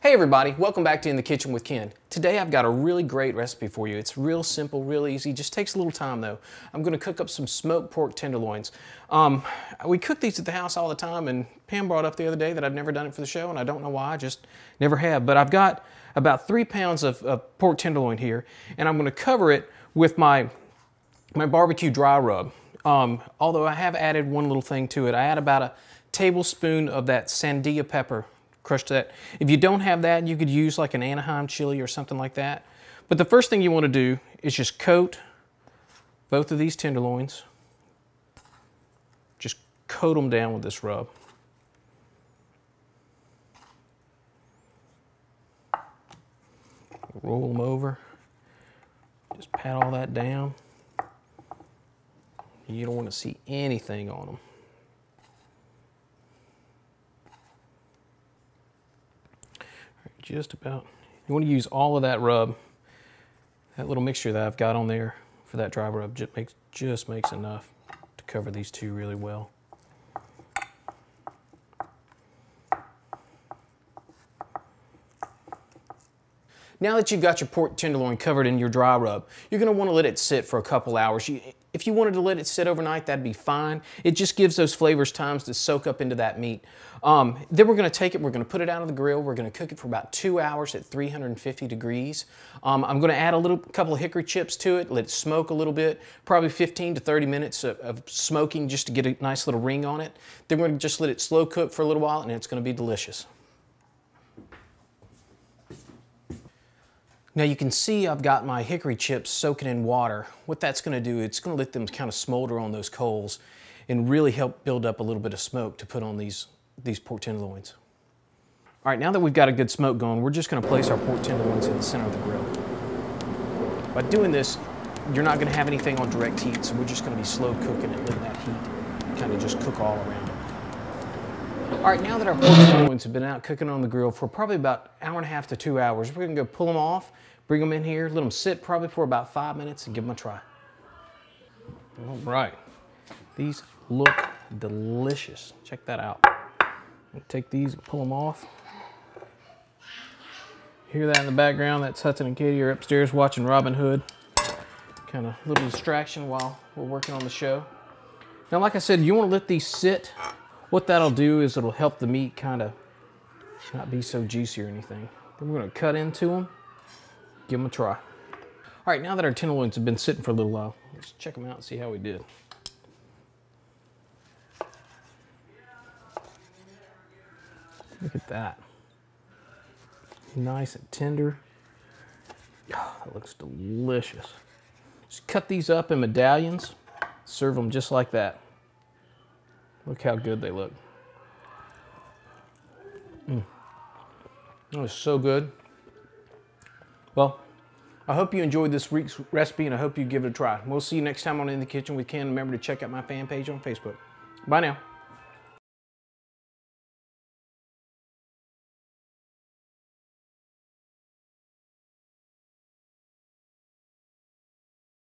Hey everybody, welcome back to In the Kitchen with Ken. Today I've got a really great recipe for you. It's real simple, real easy, just takes a little time though. I'm going to cook up some smoked pork tenderloins. We cook these at the house all the time, and Pam brought up the other day that I've never done it for the show, and I don't know why, I just never have. But I've got about 3 pounds of pork tenderloin here, and I'm going to cover it with my barbecue dry rub. Although I have added one little thing to it. I add about a tablespoon of that sandia pepper. Crushed that. If you don't have that, you could use like an Anaheim chili or something like that. But the first thing you want to do is just coat both of these tenderloins. Just coat them down with this rub. Roll them over. Just pat all that down. You don't want to see anything on them. Just about. You want to use all of that rub, that little mixture that I've got on there for that dry rub just makes enough to cover these two really well. Now that you've got your pork tenderloin covered in your dry rub, you're going to want to let it sit for a couple hours. If you wanted to let it sit overnight, that'd be fine. It just gives those flavors times to soak up into that meat. Then we're going to take it, we're going to put it out on the grill, we're going to cook it for about 2 hours at 350 degrees. I'm going to add a couple of hickory chips to it, let it smoke a little bit, probably 15 to 30 minutes of smoking just to get a nice little ring on it. Then we're going to just let it slow cook for a little while, and it's going to be delicious. Now you can see I've got my hickory chips soaking in water. What that's going to do, it's going to let them kind of smolder on those coals and really help build up a little bit of smoke to put on these pork tenderloins. All right, now that we've got a good smoke going, we're just going to place our pork tenderloins in the center of the grill. By doing this, you're not going to have anything on direct heat, so we're just going to be slow cooking and letting that heat kind of just cook all around it. All right, now that our pork tenderloins have been out cooking on the grill for probably about 1.5 to 2 hours, we're going to go pull them off, bring them in here, let them sit probably for about 5 minutes, and give them a try. All right, these look delicious. Check that out. I'll take these and pull them off. Hear that in the background? That's Hudson and Katie are upstairs watching Robin Hood. Kind of a little distraction while we're working on the show. Now, like I said, you want to let these sit. What that'll do is it'll help the meat kind of not be so juicy or anything. Then we're going to cut into them, give them a try. All right, now that our tenderloins have been sitting for a little while, let's check them out and see how we did. Look at that. Nice and tender. Oh, that looks delicious. Just cut these up in medallions, serve them just like that. Look how good they look. That was so good. Well, I hope you enjoyed this week's recipe, and I hope you give it a try. We'll see you next time on In the Kitchen with Ken. Remember to check out my fan page on Facebook. Bye now.